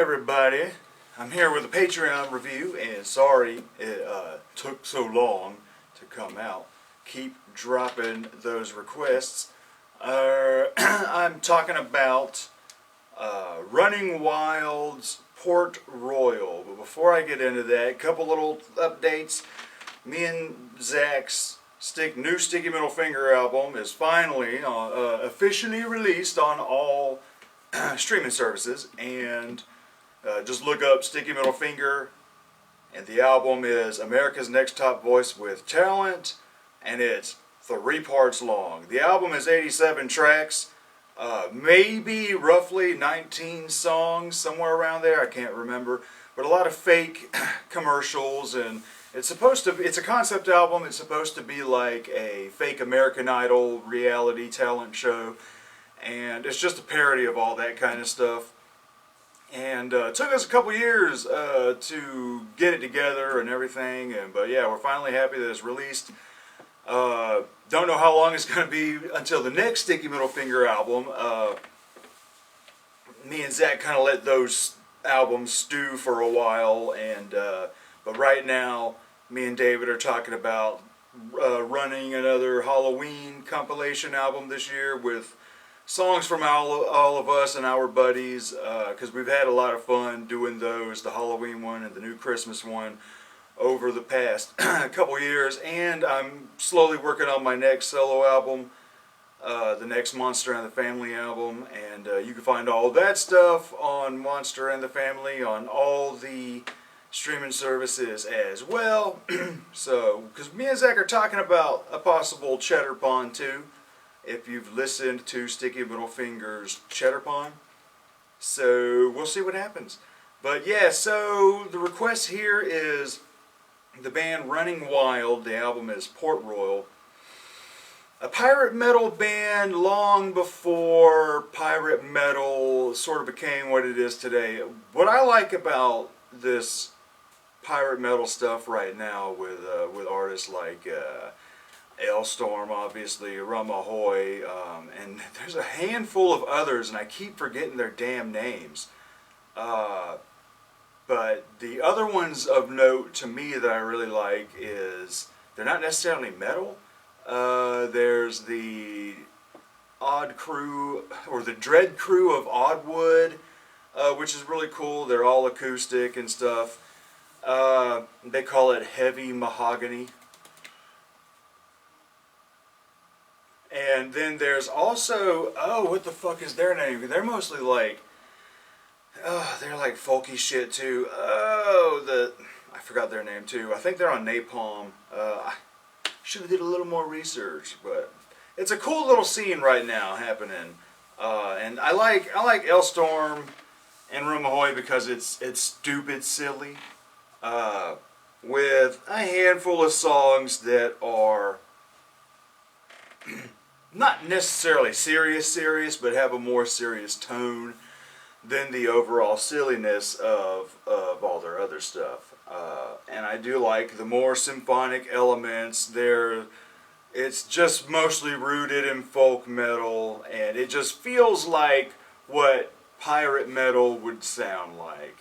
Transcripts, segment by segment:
everybody. I'm here with a Patreon review, and sorry it took so long to come out. Keep dropping those requests. I'm talking about Running Wild's Port Royal. But before I get into that, a couple little updates. Me and Zach's new Sticky Middle Finger album is finally officially released on all streaming services, and just look up Sticky Middle Finger, and the album is America's Next Top Voice with Talent, and it's 3 parts long. The album is 87 tracks, maybe roughly 19 songs, somewhere around there, I can't remember, but a lot of fake commercials, and it's a concept album. It's supposed to be like a fake American Idol reality talent show, and it's just a parody of all that kind of stuff. And it took us a couple years to get it together and everything, but yeah, we're finally happy that it's released. Don't know how long it's going to be until the next Sticky Middle Finger album. Me and Zach kind of let those albums stew for a while, and but right now, me and David are talking about running another Halloween compilation album this year with songs from all of us and our buddies, because we've had a lot of fun doing those, the Halloween one and the new Christmas one, over the past couple years. And I'm slowly working on my next solo album, the next Monster and the Family album, and you can find all that stuff on Monster and the Family on all the streaming services as well. So, because me and Zach are talking about a possible Cheddar Pond 2, if you've listened to Sticky Middle Finger's Cheddar Pond. So we'll see what happens. But yeah, so the request here is the band Running Wild. The album is Port Royal. A pirate metal band long before pirate metal sort of became what it is today. What I like about this pirate metal stuff right now with artists like Elstorm, obviously, Ramahoy, and there's a handful of others, and I keep forgetting their damn names. But the other ones of note to me that I really like is, they're not necessarily metal. There's the Odd Crew, or the Dread Crew of Oddwood, which is really cool. They're all acoustic and stuff. They call it heavy mahogany. And then there's also, what the fuck is their name? They're mostly like, they're like folky shit too. I forgot their name too. I think they're on Napalm. I should have did a little more research, but it's a cool little scene right now happening. And I like Elstorm and Ramahoy because it's stupid silly, with a handful of songs that are not necessarily serious, but have a more serious tone than the overall silliness of all their other stuff. And I do like the more symphonic elements. It's just mostly rooted in folk metal, and it just feels like what pirate metal would sound like.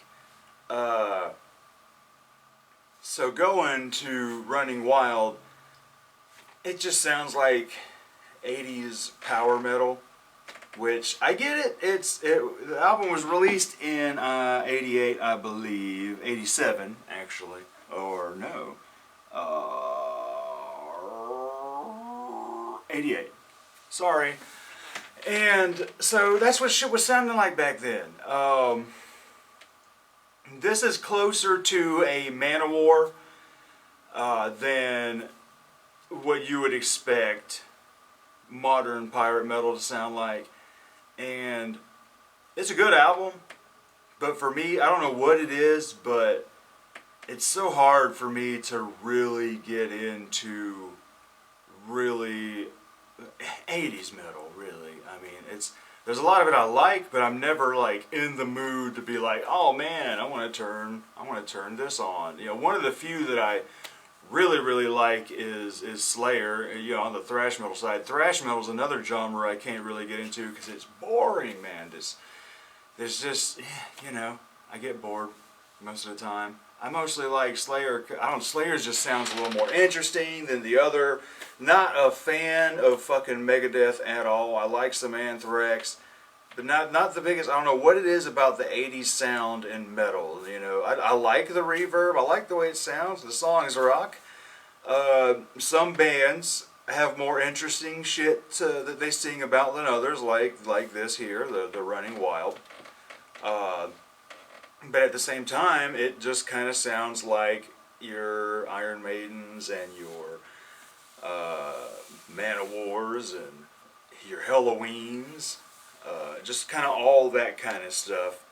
So going to Running Wild, it just sounds like 80s power metal, which I get it. The album was released in 88, I believe, 87 actually, or no, 88. Sorry. And so that's what shit was sounding like back then. This is closer to a Manowar than what you would expect modern pirate metal to sound like, and it's a good album, but for me, I don't know what it is, but it's so hard for me to really get into really 80s metal, really. I mean, there's a lot of it I like, but I'm never like in the mood to be like, oh man, I want to turn this on. You know, one of the few that I really like is Slayer, you know, on the thrash metal side. Thrash metal is another genre I can't really get into because it's boring, man. There's just, you know, I get bored most of the time. I mostly like Slayer. Slayer's just sounds a little more interesting than the other. Not a fan of fucking Megadeth at all. I like some Anthrax, but not the biggest. I don't know what it is about the 80s sound in metal. You know, I like the reverb. I like the way it sounds. The songs rock. Some bands have more interesting shit that they sing about than others, like this here, the Running Wild. But at the same time, it just kind of sounds like your Iron Maidens and your Man-O-Wars and your Halloweens, just kind of all that kind of stuff,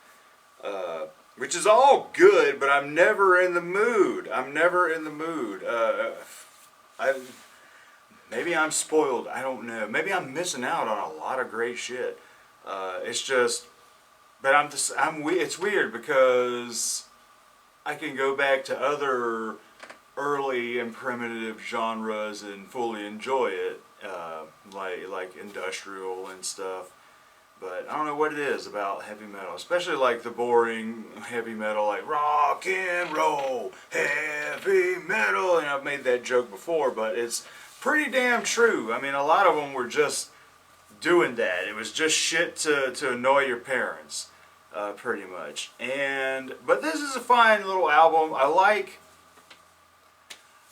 which is all good, but I'm never in the mood. I'm never in the mood. Maybe I'm spoiled. I don't know. Maybe I'm missing out on a lot of great shit. It's just. But it's weird because I can go back to other early and primitive genres and fully enjoy it, like industrial and stuff. But I don't know what it is about heavy metal, especially like the boring heavy metal, like rock and roll, heavy metal. And I've made that joke before, but it's pretty damn true. I mean, a lot of them were just doing that. It was just shit to annoy your parents. Pretty much. But this is a fine little album. I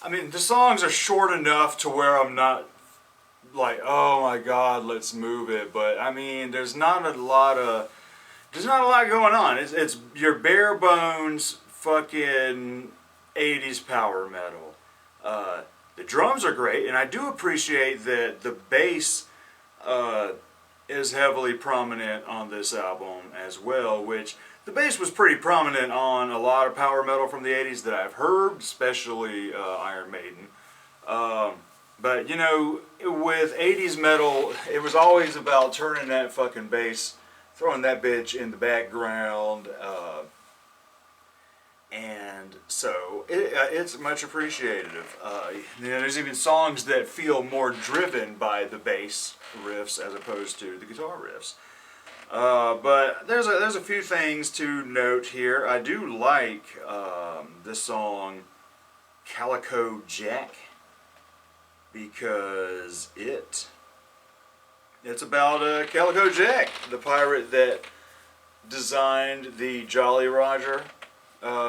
mean, the songs are short enough to where I'm not like, oh my god, let's move it. But I mean, there's not a lot going on. It's your bare bones fucking 80s power metal. The drums are great, and I do appreciate that the bass is heavily prominent on this album as well, which the bass was pretty prominent on a lot of power metal from the 80s that I've heard, especially Iron Maiden. But you know, with 80s metal, it was always about turning that fucking bass, throwing that bitch in the background, and so it's much appreciated. You know, there's even songs that feel more driven by the bass riffs as opposed to the guitar riffs. But there's a few things to note here. I do like the song Calico Jack because it's about Calico Jack, the pirate that designed the Jolly Roger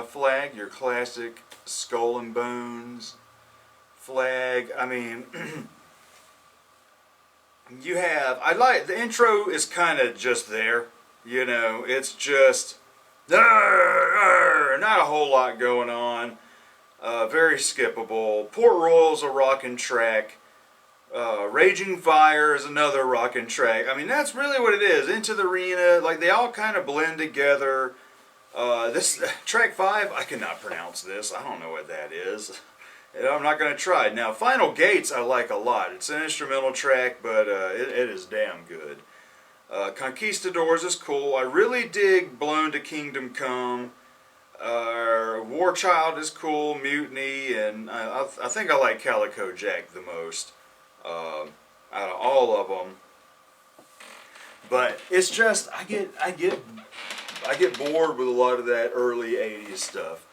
flag, your classic skull and bones flag. I mean, the intro is kind of just there, you know, it's just, not a whole lot going on, very skippable. Port Royal's a rockin' track, Raging Fire is another rockin' track. I mean, that's really what it is. Into the Arena, like, they all kind of blend together. This track 5, I cannot pronounce this. I don't know what that is. And I'm not going to try. Now, Final Gates I like a lot. It's an instrumental track, but it is damn good. Conquistadors is cool. I really dig Blown to Kingdom Come. War Child is cool. Mutiny, and I think I like Calico Jack the most out of all of them. But it's just I get bored with a lot of that early 80s stuff.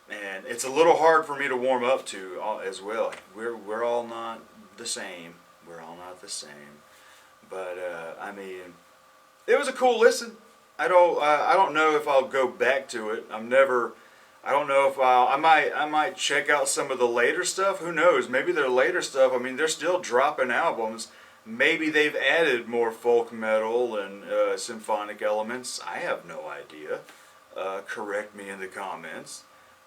And it's a little hard for me to warm up to as well. We're all not the same. We're all not the same. But I mean, it was a cool listen. I don't know if I'll go back to it. I don't know if I might check out some of the later stuff. Who knows? Maybe their later stuff. I mean, they're still dropping albums. Maybe they've added more folk metal and symphonic elements. I have no idea. Correct me in the comments.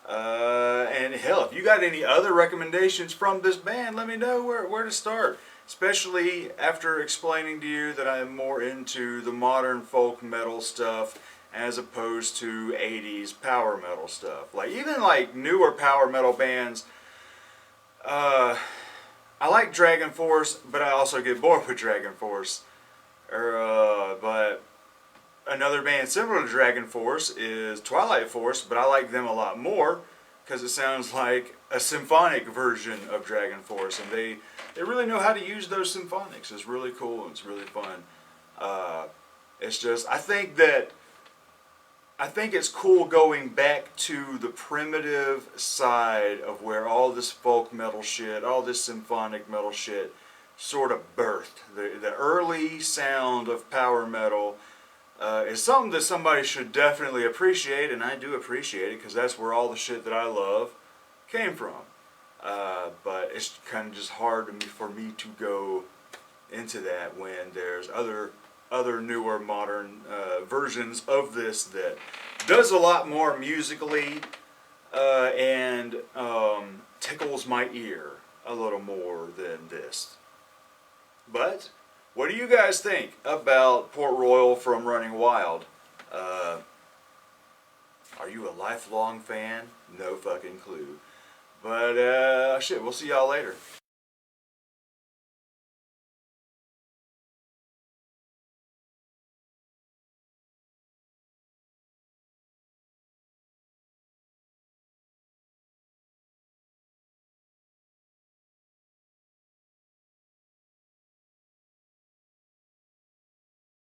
And hell, if you got any other recommendations from this band, let me know where to start. Especially after explaining to you that I am more into the modern folk metal stuff as opposed to 80s power metal stuff. Like, even like newer power metal bands, I like Dragon Force, but I also get bored with Dragon Force. But another band similar to Dragon Force is Twilight Force, but I like them a lot more because it sounds like a symphonic version of Dragon Force, and they really know how to use those symphonics. It's really cool and it's really fun. It's just, I think that I think it's cool going back to the primitive side of where all this folk metal shit, all this symphonic metal shit sort of birthed. The early sound of power metal is something that somebody should definitely appreciate, and I do appreciate it because that's where all the shit that I love came from. But it's kind of just hard for me to go into that when there's other newer modern versions of this that does a lot more musically and tickles my ear a little more than this. But what do you guys think about Port Royal from Running Wild? Are you a lifelong fan? No fucking clue. But shit, we'll see y'all later.